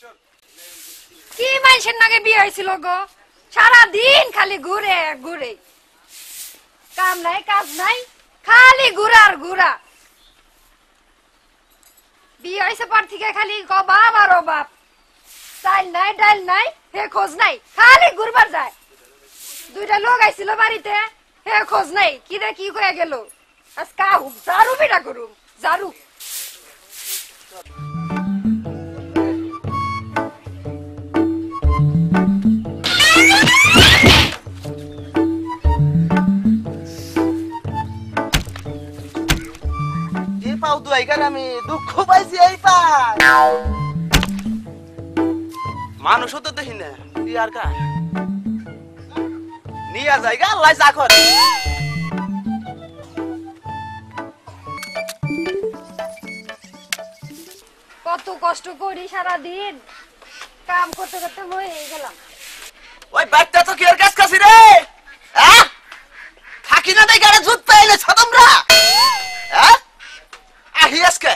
কি মানুষের নাকি বিয়ে হয়েছিল গো? সারা দিন খালি ঘুরে ঘুরে, কাম নাই কাজ নাই, খালি ঘুরা আর ঘুরা। বিয়ে হয়েছে পর থেকে খালি বাপ আর বাপ, চাল নাই ডাল নাই, হে খোঁজ নাই, খালি ঘুরবার যায়। দুইটা লোক আইছিল বাড়িতে, হে খোঁজ নাই, কি রে কি কয়ে গেল। আজ কাহু জারু পিঠা করুম, জারু। আমি দুঃখ পাইছি এই পাই মানুষ তো দেখি না আর কা নিয়ে যাইগা আল্লাহ যা করে। কত কষ্ট করি সারাদিন, কাম করতে করতে মরে গেলাম। ওই বাচ্চা তো কি আর কাজ কাছি রে, থাকি না দেখ জুত পাইলে তোমরা আহিয়াসকে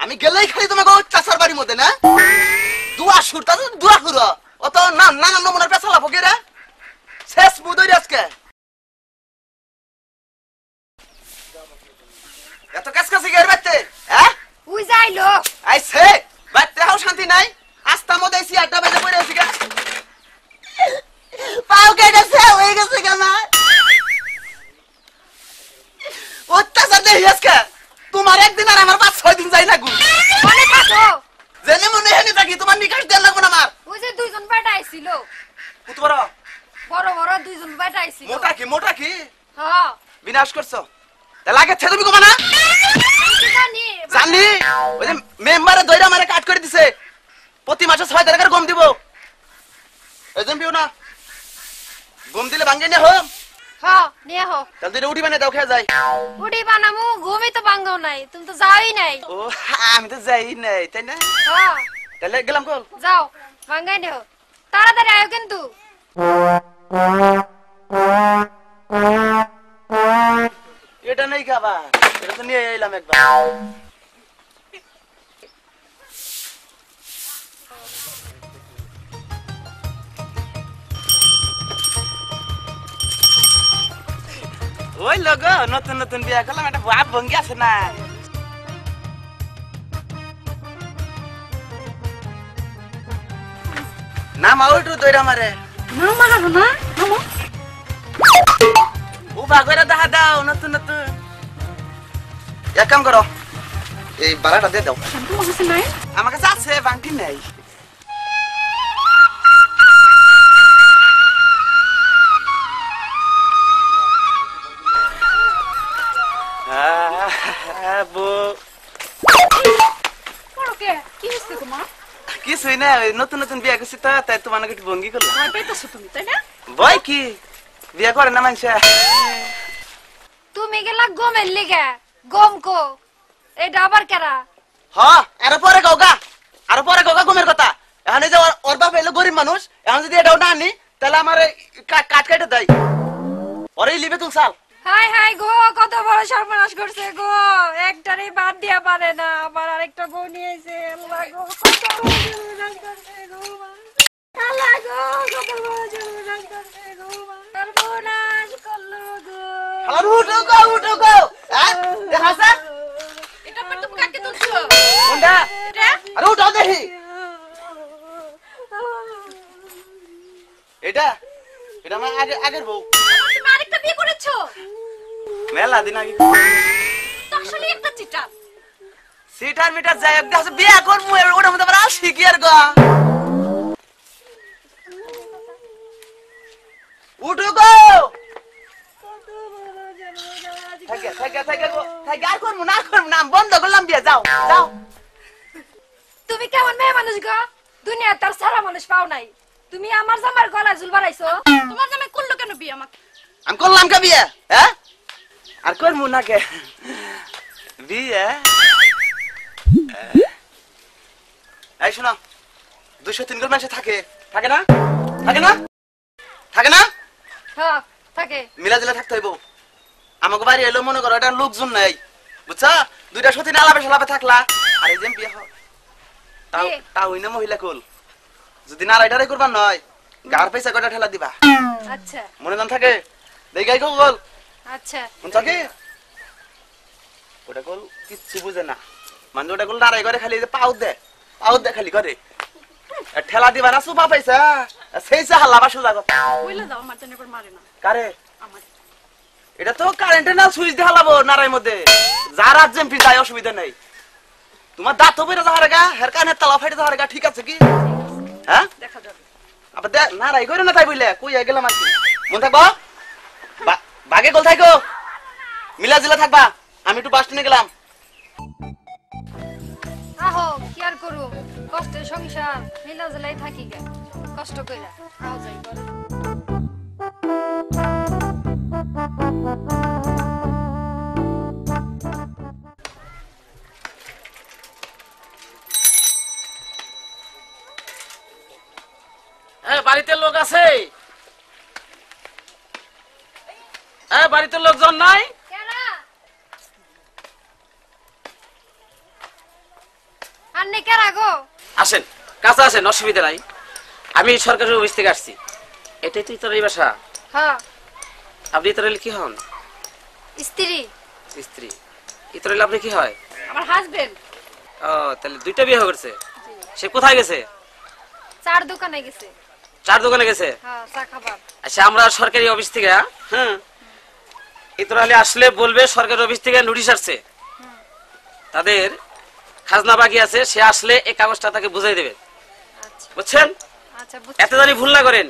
আমি গেলেই খালি তোমাকে চাষার বাড়ির মধ্যে না দুয়া সুরতা দুয়া সুর অত না না নমুনার পেছালা ফকে রে শেষ বুদই আজকে এত কাজ কাছে গের বাইতে উই যাইলো আইছে বাইতে হাও শান্তি নাই আস্তা মধ্যে এসি আড্ডা বেজে পড়ে আছি গা পাও কেটেছে হয়ে গেছে কেমন অত্যাচার দেখি আজকে তোমার একদিন আর আমার 5-6 দিন যাই না গু মনে থাকো জেনে মনে হেনি থাকি তোমার নিকাশ দেন লাগবে না আমার ওই যে দুইজন বেটা আইছিল কত বড় বড় বড় দুইজন বেটা আইছিল মোটা কি হ্যাঁ বিনাশ করছো তা লাগে ছে তুমি কমা না জানি জানি ওই যে মেম্বারে দইরা মারে কাট করে দিছে প্রতি মাসে 6 টাকা গম দিব এজেন বিও না গম দিলে ভাঙে নে হম হ্যাঁ নিয়ে হো তাহলে দুইটা উঠি বানাই দাও খেয়ে যাই উডি বানামু ঘুমই তো ভাঙাও নাই, তুমি তো যাওই নাই। ও আমি তো যাই নাই তাই না হ্যাঁ তাহলে গেলাম কল যাও ভাঙাই নিও, তাড়াতাড়ি আয়ো কিন্তু। এটা নেই খাবার এটা তো নিয়ে এলাম একবার ওই লোক নতুন নতুন বিয়া করলাম একটা বাপ ভঙ্গি আছে না না মা ওইটু দইরা মারে না মারো না নামো ও বাগরে দেখা দাও নতুন নতুন এক কাম করো এই বাড়াটা দিয়ে দাও তোমার কাছে নাই? আমার কাছে আছে বাংটি নাই কিছুই না নতুন নতুন বিয়া করছি তো তাই তোমার একটু ভঙ্গি করলাম তুমি তাই না? ভয় কি বিয়া করে না মানুষ তুমি গেলা গমের লিগে গম কো এটা আবার কেরা হ্যাঁ আরো পরে গৌগা গমের কথা এখন যে ওর বাপ এলো গরিব মানুষ এখন যদি এটাও না আনি তাহলে আমার কাট কেটে দেয় ওরাই লিবে তুলসাল হাই হাই গো কত বড় সর্বনাশ করছে গো, একটারই বাদ দিয়া পারে না আবার আরেকটা গো নিয়েছে। আল্লাহ গো কত বড় সর্বনাশ করছে গো, আল্লাহ গো কত বড় সর্বনাশ করছে গো, সর্বনাশ করলো গো। আর উঠো গো দেখাছে এটা পর তুমি কাকে তুলছো কোনটা এটা? আরে উঠাও দেখি এটা আমার আগের বউ। তুমি আরেকটা বিয়ে করেছো? মেলা দিন আগে আসলে একটা চিটার সিটার মিটার যাই একটা আছে বিয়া করবো ওটার মধ্যে আবার আসি কি আর গা উঠো গো আর করবো না বন্ধ করলাম বিয়া যাও তুমি কেমন মেয়ে মানুষ গো, দুনিয়া তার সারা মানুষ পাও নাই, তুমি আমার জামার গলায় ঝুল বাড়াইছো। তোমার জামাই করলো কেন বিয়ে আমাকে? আমি করলাম কে বিয়ে হ্যাঁ আর করবো না কে বিয়ে এই শোনো 200-3 করে মানুষ থাকে না হ্যাঁ থাকে মিলা দিলে থাকতে হইব। আমাকে বাড়ি এলো মনে করো এটা লোকজন নাই বুঝছা, দুইটা সতী আলাপে সালাপে থাকলা আর এই যে বিয়ে তাও তাও হইনা মহিলা কল যদি নারাইটারে করবার নয় গার পয়সা কটা ঠেলা দিবা আচ্ছা মনে জান থাকে দেখাই কল আচ্ছা শুনছ কি ওটা কল কিচ্ছু বুঝে না মানে ওটা কল নারাই করে খালি পাউ দে খালি করে ঠেলা দিবা না সুপা পয়সা সেই সে হাল্লা বা সোজা কথা কইলা দাও আমার জন্য মারে না কারে আমার এটা তো কারেন্টে না সুইচ দিয়ে হালাবো নারাই মধ্যে যার রাজ্যে এমপি যায় অসুবিধা নেই তোমার দাঁত বেড়ে যাওয়ার গা হের কানের তালা ফাইটে যাওয়ার গা ঠিক আছে কি হ্যাঁ দেখা যাবে আবার দেখ নারাই করে না তাই বুঝলে কই গেলাম আর কি মন থাকবো বাগে গোল থাকো মিলা জিলা থাকবা আমি একটু বাস স্ট্যান্ডে গেলাম আহো কি আর করু কষ্টের সংসার মিলা জেলাই থাকি গে কষ্ট কইরা আও যাই করে বাড়িতে লোক আছে বাড়িতে লোকজন নাই কেনা আন্নে কেরা গো আসেন কাছে আসেন অসুবিধা নাই আমি সরকারি অফিস থেকে আসছি এটাই তো ইতরের বাসা হ্যাঁ আপনি ইতরের কি হন স্ত্রী স্ত্রী ইতরের আপনি কি হয় আমার হাজবেন্ড ও তাহলে দুইটা বিয়ে করছে সে কোথায় গেছে চার দোকানে গেছে চার দোকানে গেছে হ্যাঁ চা খাবার আচ্ছা আমরা সরকারি অফিস থেকে হ্যাঁ ইতরালি আসলে বলবে সরকারি অফিস থেকে নোটিশ আসছে তাদের খাজনা বাকি আছে সে আসলে এই কাগজটা তাকে বুঝাই দেবে আচ্ছা বুঝছেন আচ্ছা এত জানি ভুল না করেন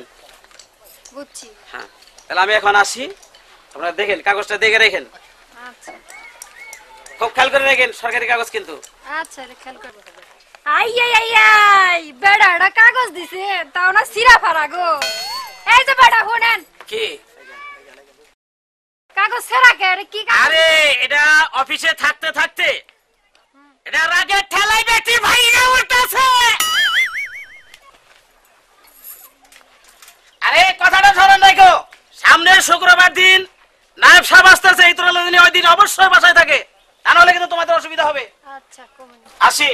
বুঝছি হ্যাঁ তাহলে আমি এখন আসি আপনারা দেখেন কাগজটা দেখে রেখেন আচ্ছা খুব খেয়াল করে রাখেন সরকারি কাগজ কিন্তু আচ্ছা রে খেয়াল করবো আই আই আই আই বেড়াটা কাগজ দিছে তাও না সিরা ফারা গো এই যে বেড়া শুনেন কি কাগজ সেরা কে রে কি কাগজ আরে এটা অফিসে থাকতে থাকতে এটা রাগে ঠেলাই বেটি ভাইরা উঠতেছে আরে কথাটা ধরেন রাখো সামনের শুক্রবার দিন নায়েব সাহেব আসতেছে এই তোরা দিন ওই দিন অবশ্যই বাসায় থাকে তা নাহলে কিন্তু তোমাদের অসুবিধা হবে আচ্ছা কমন আসি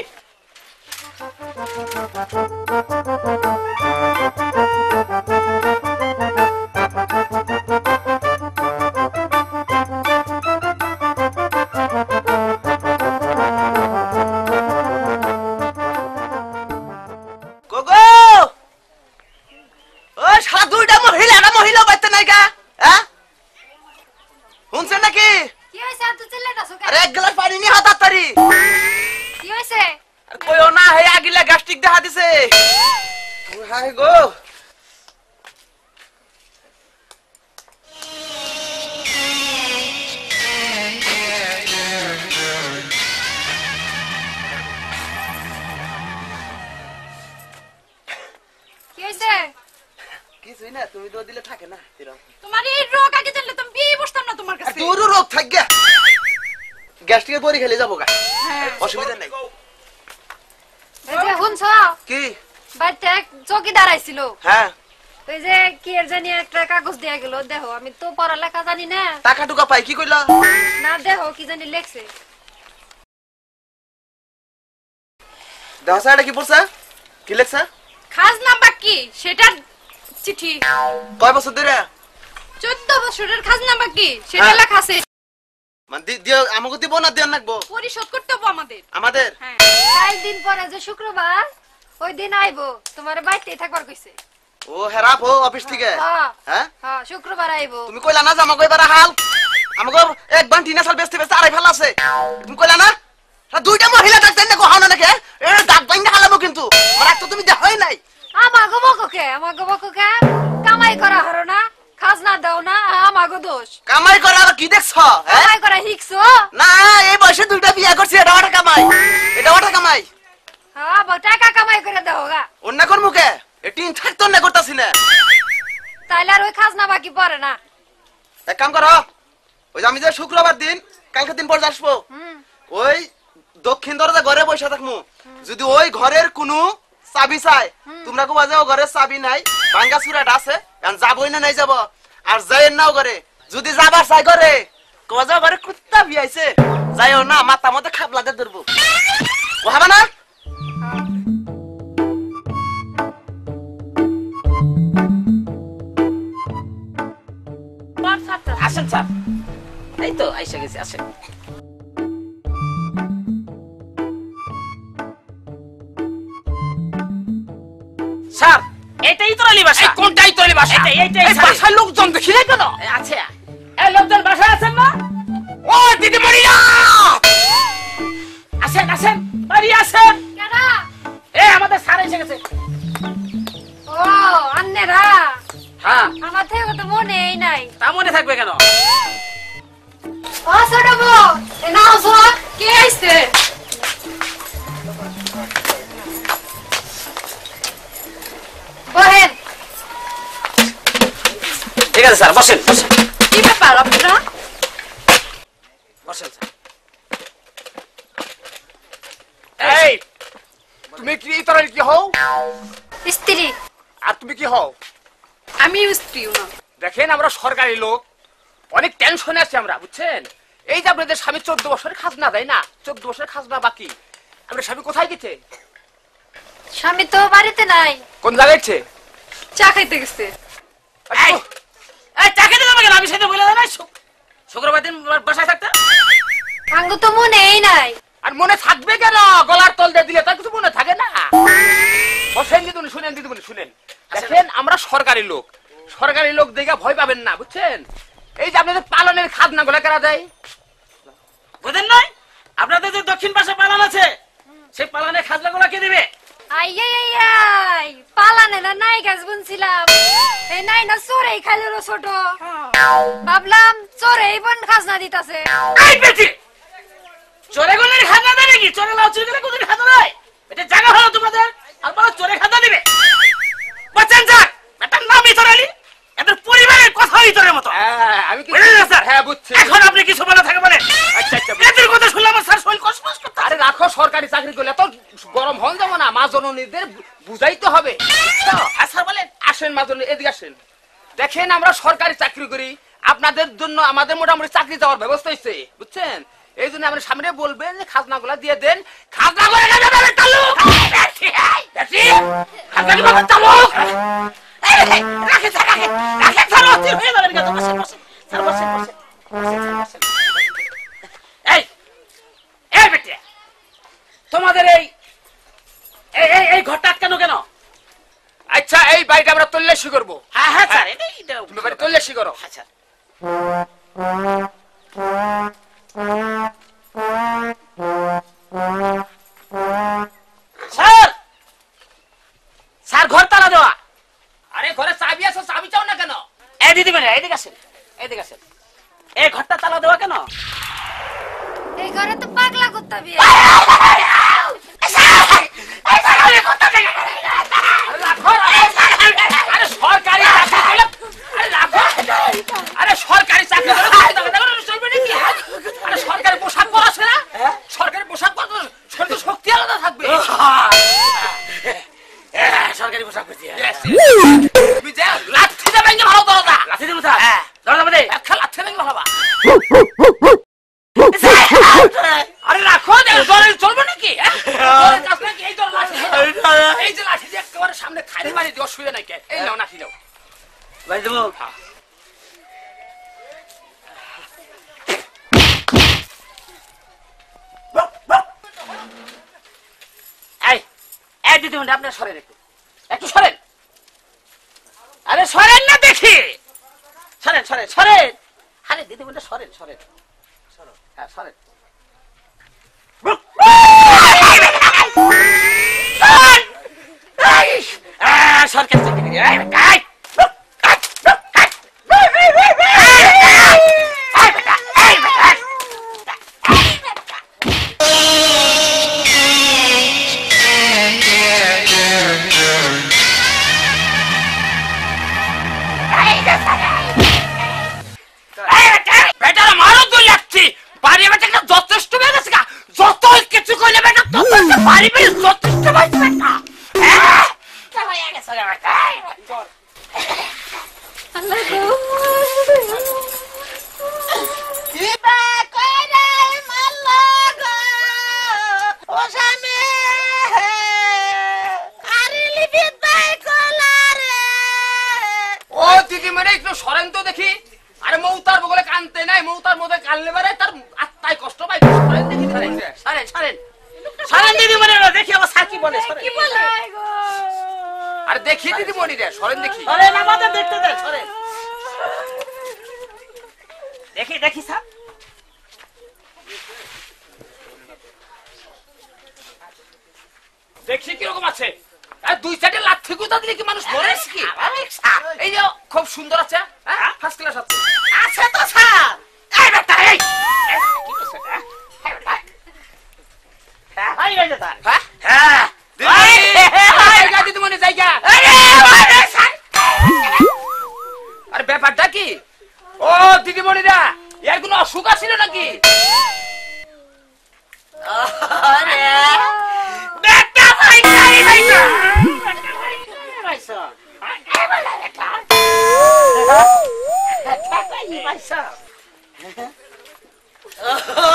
গোগো ও সারা দুইটা মহিলা বাইতে নাই গা হ্যাঁ শুনছেন নাকি কি হইছে তুই চিল্লাইতাছ কেন আরে এক গ্লাস পানি নিয়ে হাত তাড়াতাড়ি কি হইছে আর কইও না হে আগিলা গ্যাস্ট্রিক দেখা দিছে হাই গো কি হইছে কিছুই না তুমি তো দিলে থাকে না এরকম তোমার এই রোগ আগে জানলে তুমি বিয়ে বসতাম না তোমার আর কাছে তোরও রোগ থাকবে গ্যাস্ট্রিকের পরি খেলে যাবো গা হ্যাঁ অসুবিধা নাই এই যে শুনছ কি বাইতে এক চৌকিদার আইছিল হ্যাঁ ওই যে কি এর জানি একটা কাগজ দেয়া গেল দেখো আমি তো পড়ালেখা জানি না টাকা টুকা পাই কি কইলা না দেখো কি জানি লেখছে দেখা এটা কি পড়ছে কি লেখছে খাজনা বাকি সেটার চিঠি কয় বছর ধরে 14 বছরের খাজনা বাকি সেটা হ্যাঁ। লেখা আছে মানে দিও আমাকে দিব না দিও নাকবো পরিশোধ করতে হবে আমাদের আমাদের হ্যাঁ 4 দিন পরে যে শুক্রবার ওই দিন আইবো তোমার বাইতেই থাকবার কইছে ও হেরাপ হো অফিস থেকে হ্যাঁ হ্যাঁ হ্যাঁ শুক্রবার আইবো তুমি কইলা না যে আমাকে এবার হাল আমাকে এক বান টিনা সাল বেচতে বেচতে আড়াই ফেলা আছে তুমি কইলা না দুইটা মহিলা থাকতেন না কোহাও না নাকি এ দাঁত বাইন্দা হালাবো কিন্তু আমার তো তুমি দেখাই নাই আমাগো বককে কামাই করা হরো না খাজনা দাও না আমাগো দোষ কামাই করা আর কি দেখছ হ্যাঁ কামাই করা শিখছো না এই বয়সে দুইটা বিয়া করছি এটা ওটা কামাই এটা ওটা কামাই হ্যাঁ টাকা কামাই করে দাও গা অন্য কোন মুখে এটিন থাকতো না করতাছি না তাইলে আর ওই খাজনা বাকি পড়ে না এক কাম করো ওই যে আমি যে শুক্রবার দিন কালকে দিন পর আসবো হুম ওই দক্ষিণ দরজা ঘরে বসে থাকমু যদি ওই ঘরের কোনো চাবি চাই তোমরা কো বাজাও ঘরের চাবি নাই ভাঙ্গা চুরাটা আছে এখন যাবই না নাই যাব আর যাই নাও করে যদি যাবার চাই করে কো বাজাও ঘরে কুত্তা বিয়াইছে যাইও না মাথা মতে খাবলাতে ধরবো ও হবে না আসেন স্যার, এই তো আইসা গেছি, আসেন। স্যার এটাই তো আলী বাসা। কোনটাই তোর বাসা? এইটাই এই বাসার লোকজন দেখি না কেন? আচ্ছা, এই লোকজন বাসায় আছেন না? ও দিদিমণি না, আসেন আসেন, বাড়ি আসেন। কেডা? এই আমাদের স্যার এসে গেছে। ও আন্নেরা, হ্যাঁ, আমার থেকে তো মনেই নাই। তা মনে থাকবে কেন? ও ছোট বউ, এ নাও সব, কে আইছে? বহেন। ঠিক আছে স্যার, বসেন বসেন কি ব্যাপার আপনারা? বসেন স্যার। এই তুমি কি তোর কি হও? স্ত্রী। আর তুমি কি হও? আমি স্ত্রী না। দেখেন আমরা সরকারি লোক, অনেক টেনশনে আছি আমরা, বুঝছেন? এই যে আপনাদের স্বামী 14 বছরের খাজনা দেয় না, 14 বছরের খাজনা বাকি। আপনার স্বামী কোথায় গেছে? স্বামী তো বাড়িতে নাই, কোন জায়গায় গেছে? চা খাইতে গেছে। এই, এই চাকে দিলাম কেন? আমি সেটা বলে দেয় শুক্রবার দিন বাসায় থাকতে। আঙ্গু তো মনেই নাই। আর মনে থাকবে কেন? গলার তল দিয়ে দিলে তার কিছু মনে থাকে না। বসেন দিদুনি, শুনেন দিদুনি শুনেন। দেখেন আমরা সরকারি লোক, সরকারি লোক দেখে ভয় পাবেন না, বুঝছেন? এই যে আপনাদের পালনের খাজনা গুলা কারা দেয়? বুঝেন নাই? আপনাদের যে দক্ষিণ পাশে পালান আছে, সেই পালানের খাজনা গুলা কে দিবে? আই পালানে না নাই গাছ বুনছিলাম, এই নাই না চোরেই খাইলো ছোট। ভাবলাম চোরেই বোন খাজনা দিতাছে। এই বেটি, চোরে গলের খাজনা দেয় নাকি? চোরে লাউ চুরি গেলে কোথায় খাজনা দেয়? এটা জায়গা হলো তোমাদের, আর বলো চোরে খাজনা দিবে? বাচ্চান যাক, এটার নামই চোরালি, এদের পরিবারের কথাই চোরের মতো। আমি কি বুঝলেন না স্যার? হ্যাঁ বুঝছি। এখন আপনি কিছু বলে থাকে বলে আচ্ছা আচ্ছা, এদের কথা শুনলে আমার স্যার শরীর কসমস করতে। আরে রাখো, সরকারি চাকরি করলে তো গরম হন যাবো না, মা জননীদের বুঝাইতে হবে। হ্যাঁ স্যার বলেন। আসেন মা জননী, এদিকে আসেন। দেখেন আমরা সরকারি চাকরি করি, আপনাদের জন্য আমাদের মোটামুটি চাকরি যাওয়ার ব্যবস্থা হয়েছে, বুঝছেন? এই জন্য আমরা সামনে বলবেন যে খাজনা গুলা দিয়ে দেন। খাজনা করে খাজনা কি বাবা চালু? রাখে স্যার, রাখে রাখে স্যার, অস্থির হয়ে যাবেন কেন? বসেন বসেন স্যার, বসেন বসেন বসেন। এই এই বেটি, তোমাদের এই এই এই ঘরটা আটকানো কেন? আচ্ছা এই বাড়িটা আমরা তল্লাশি করবো। হ্যাঁ হ্যাঁ স্যার, এটাই তুমি বাড়ি তল্লাশি করো। হ্যাঁ স্যার। স্যার, স্যার ঘর তালা দেওয়া। আরে ঘরে চাবি আছে, চাবি চাও না কেন? এই দিদি বেটা, এদিকে আসেন, এদিকে আসেন। এই ঘরটা তালা দেওয়া কেন? এই ঘরে তো পাগলা কুত্তা বিয়ে। আরে সরকারি চাকরি করলে, আরে রাখো, আরে সরকারি চাকরি করলে চলবে নাকি? আরে সরকারি পোশাক পরা আছে না? সরকারি পোশাক পরা শরীরে শক্তি আলাদা থাকবে। সরকারি পোশাক পরছি। তুমি যে লাঠি দিয়ে ভেঙে ভালো দরজা, লাঠি দিব স্যার? দরজা মধ্যে একটা লাঠি ভেঙে ভালো। আরে রাখো, চলবে নাকি? এই তো লাঠি, এই যে লাঠি দিয়ে একেবারে সামনে খালি মারি দিয়ে অসুবিধা নাই। এই নাও লাঠি নাও। ভাই দেবো। এই এই দিদি মন্ডি, আপনার সরেন একটু, একটু সরেন। আরে সরেন না দেখি, সরেন সরেন সরেন। আরে দিদি মন্ডি সরেন সরেন, হ্যাঁ সরেন। সরকারি চাকরি বেটারা মারো তো লাগছি, বাড়ি বেটা যথেষ্ট হয়ে গেছে, যত কিছু কইলে বেটা তত বাড়ি বেটা যথেষ্ট হয়েছে বেটা। আল্লাহ গো। ও স্বামী দিদিমণি একটু সরেন তো দেখি। আরে মৌতার বগলে কানতে নাই, মৌতার মধ্যে কানলে পারে তার আত্মায় কষ্ট পায়। সরেন দেখি, সরেন সরেন সরেন দিদিমণি, দেখি আমার স্যার কি বলে। কি বলে গো? আরে দেখি দিদিমণি রে, সরেন দেখি। সরেন, আমাদের দেখতে দেন, সরেন দেখি দেখি স্যার। দেখছি কিরকম আছে। আর দুই সাইডে লাথি গুঁতা দিলে কি মানুষ মরে কি? এই যে খুব সুন্দর আছে, ফার্স্ট ক্লাস আছে। আছে তো স্যার। এই বেটা এই কি করছ এটা? এই বেটা হাই গেছে স্যার। হ্যাঁ হ্যাঁ জায়গা দিদিমণি জায়গা। আরে ব্যাপারটা কি? ও দিদিমণিরা, এর কোনো অসুখ আছিল নাকি? আরে বেটা ভাই ভাই ভাই ভাইসা এই বলে বেটা ভাইসা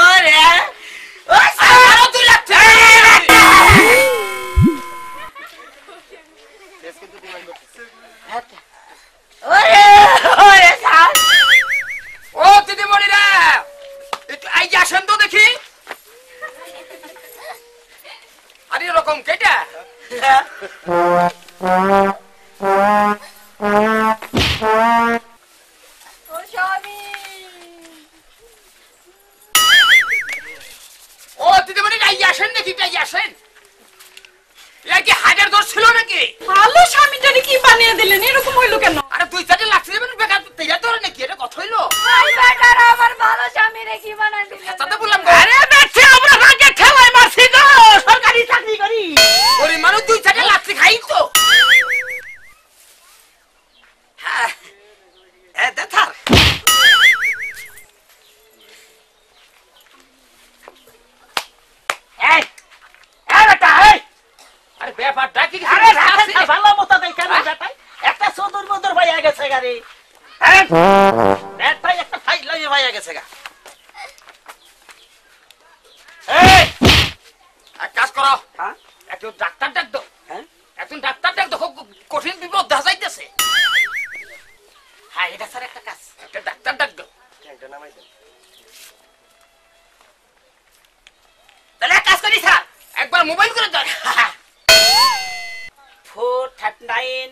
ওরে ও স্যার তুই লাগছে। ওরে ওরে স্যার। ও দিদিমণিরা, একটু এই যে আসেন তো দেখি। আরে এরকম কেটা? ও স্বামী, ও দিদিমণি এই আসেন দেখি, এই আসেন। এর কি হাজার দোষ ছিল নাকি? ভালো স্বামীটারে কি বানিয়ে দিলেন? এরকম হইলো কেন? আরে দুই চারটে লাগছে দেবেন বেকার তেজা ধরে নাকি? এটা কথা হইলো? ভাই বেটারা আমার ভালো স্বামীরে কি বানায় দিলেন? তাতে বললাম আরে বেটা আমরা ভাগে ঠেলাই মারছি গো, সরকারি চাকরি করি। ওরে মানুষ দুই চারটে লাগছে খাই তো। হ্যাঁ এ দেখার এই এই বেটা এই। আরে ব্যাপারটা কি? আরে রাখেন না, ভালো মতো দেখেন না বেটা। একটা চতুর মদর ভাইয়া গেছে গাড়ি। হ্যাঁ বেটা একটা ফাইল লইয়ে ভাইয়া গেছে গা। এই এক কাজ করো, হ্যাঁ একটু ডাক্তার ডাক দাও। হ্যাঁ একজন ডাক্তার ডাক দাও, খুব কঠিন বিপদ দেখা যাইতেছে। হ্যাঁ এটা স্যার একটা কাজ। একটা ডাক্তার ডাক দাও। তাহলে এক কাজ করি স্যার। একবার মোবাইল করে দাও। 439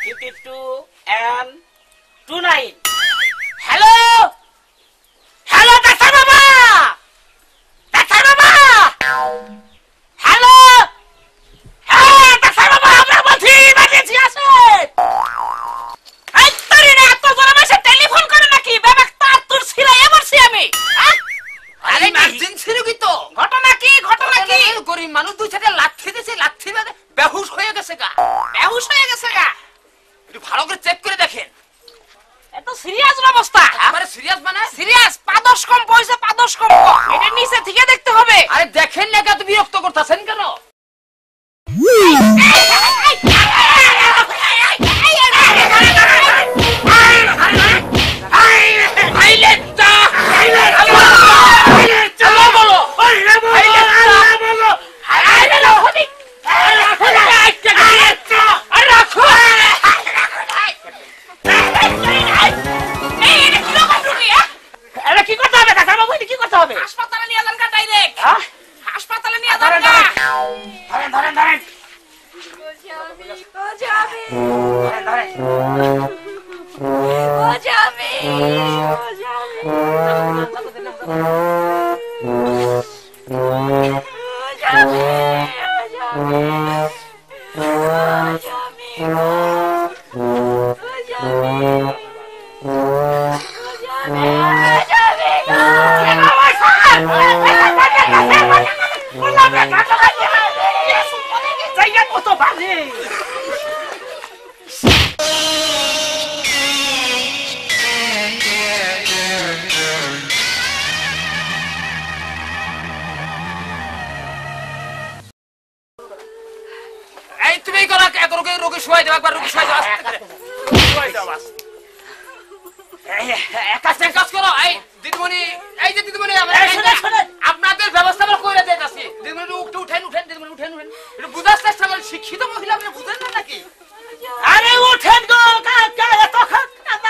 52 and 29। হ্যালো হ্যালো ডাক্তার বাবা, ডাক্তার বাবা, হ্যালো হ্যাঁ ডাক্তার বাবা, আমরা বলছি ইমার্জেন্সি আছে। এই তোরে না এত বড় বয়সে টেলিফোন করে নাকি? বাবা তার তোর ছিলাই এমারছি আমি। আরে ইমার্জেন্সি রোগী তো। ঘটনা কি? ঘটনা কি? গরিব মানুষ দুই চারটে লাথি দিয়েছে, লাথি বাদে বেহুশ হয়ে গেছে গা। বেহুশ হয়ে গেছে গা। একটু ভালো করে চেক করে দেখেন। এত সিরিয়াস অবস্থা। আমারে সিরিয়াস মানে? সিরিয়াস পাদস কম পয়সা, পাদস কম। এটা নিচে থেকে দেখতে হবে। আরে দেখেন না, এত বিরক্ত করতেছেন কেন? কি করতে হবে ডাক্তার বাবু? কি করতে হবে? হাসপাতালে নিয়ে যান কা ডাইরেক্ট। হ্যাঁ? হাসপাতালে নিয়ে যান ধরেন কা। ধরেন ধরেন ধরেন ও স্বামী, ও স্বামী, ধরেন ধরেন। ও স্বামী, ও স্বামী, ও স্বামী, জায়গা কত বাজে। এই তুমি করো, এত রোগী শুয়াই দাও, একবার রোগী শুয়াই দাও আস্তে করে। শুয়াই দাও বাস। এক কাজ করো, এই দিদিমণি, এই যে দিদিমণি আপনাদের ব্যবস্থা আমরা করে দিতেছি। দিদিমণি উঠেন উঠেন, দিদিমণি উঠেন উঠেন, একটু বুঝার চেষ্টা করেন। শিক্ষিত মহিলা আপনি বুঝেন না নাকি? আরে উঠেন গো, এত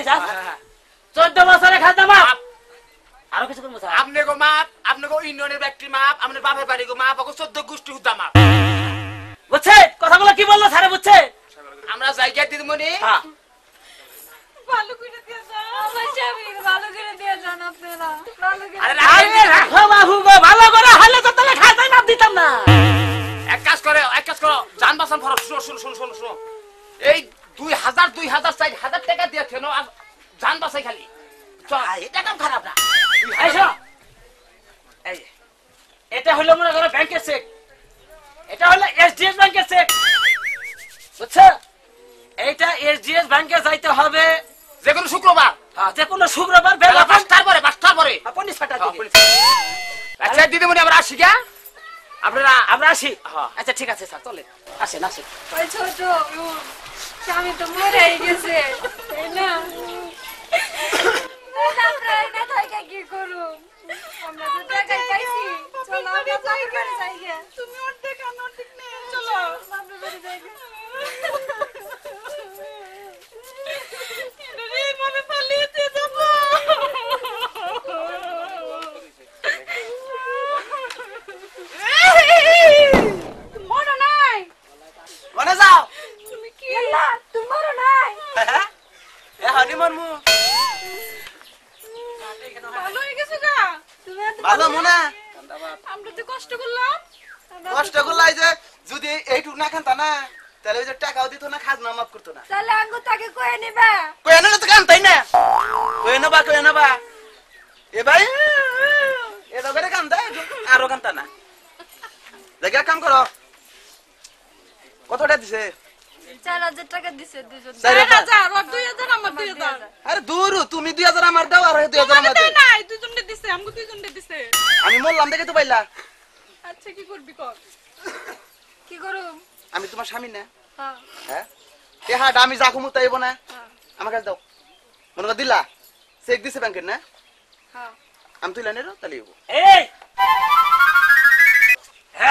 যা 14 বছরে খাজনা মাপ আরো কিছু করবো স্যার আপনি গো মাপ আপনি গো ইউনিয়নের ব্যক্তি মাপ আপনার বাপের বাড়ি গো মাপ 14 গোষ্ঠী হুদা মাপ বুঝছে কথাগুলো কি বললো স্যারে বুঝছে আমরা জায়গা দিদিমণি হ্যাঁ ভালো করে দিয়ে যান আমার স্বামী ভালো করে দিয়ে যান আপনারা ভালো করে আরে আরে রাখো বাবু গো ভালো করে হলে তো তাহলে খাজনা মাপ দিতাম না এক কাজ করো জান বাঁচান ফরক শুনো এই 2000 4000 টাকা দিয়ে কেন আর জান বাঁচাই খালি চল এটা কাম খারাপ না এই শোনো এই যে, এটা হলো মনে করো ব্যাংকের চেক এটা হলো এসডিএস ব্যাংকের চেক বুঝছো এইটা এসডিএস ব্যাংকে যাইতে হবে যে কোনো শুক্রবার যে কোনো শুক্রবার বেলা 5টার পরে 5টা আচ্ছা দিদিমণি আমরা আসি গা আপনারা আমরা আসি হ্যাঁ। আচ্ছা ঠিক আছে স্যার চলেন আসেন আসেন ওই ছোট স্বামী তো মরে গেছে তাই না আমরা না থাকা কি করুম আমরা তো টাকা পাইছি চলো আমরা বাপের বাড়ি যাই গে তুমি অর্ধেক আর অর্ধেক নে চলো বাপের বাড়ি যাই গে রে মনে পালিয়ে যাব মনে নাই মানে যাও তুমি কি আল্লাহ তোমারও নাই এ হানিমন মু ভালো হয়ে গেছো গা তুমি এত ভালো মনে আমরা তো কষ্ট করলাম কষ্ট করলাই যে যদি এইটুক না খান তা না তাহলে ওই যে টাকাও দিত না খাজনা মাফ করতো না তাহলে আঙ্গু তাকে কয়ে নিবা কই না তো কাম তাই না কই না এ ভাই এ দগরে কাম দা আরো কাম তা না জায়গা কাম করো কতটা দিছে 4000 টাকা দিছে দুজন 4000 আর 2000 আমার 2000 আরে দূর তুমি 2000 আমার দাও আর 2000 আমার দাও নাই দুজনে দিছে আমগো দুজনে দিছে আমি মরলাম দেখে তো পাইলা আচ্ছা কি করবি কর কি করুম আমি তোমার স্বামী না হ্যাঁ হ্যাঁ টেহাটা আমি যা ঘুমু তাইব না হ্যাঁ আমার কাছে দাও মনে কর দিলা চেক দিছে ব্যাংকের না হ্যাঁ আমি তুইলা নেরো তাহলে এই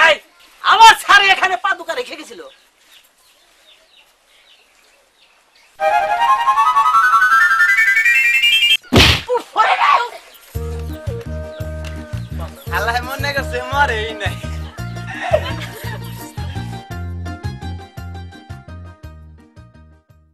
এই আমার স্যার এখানে পাদুকা রেখে গেছিল আল্লাহ মনে করছে মরেই নাই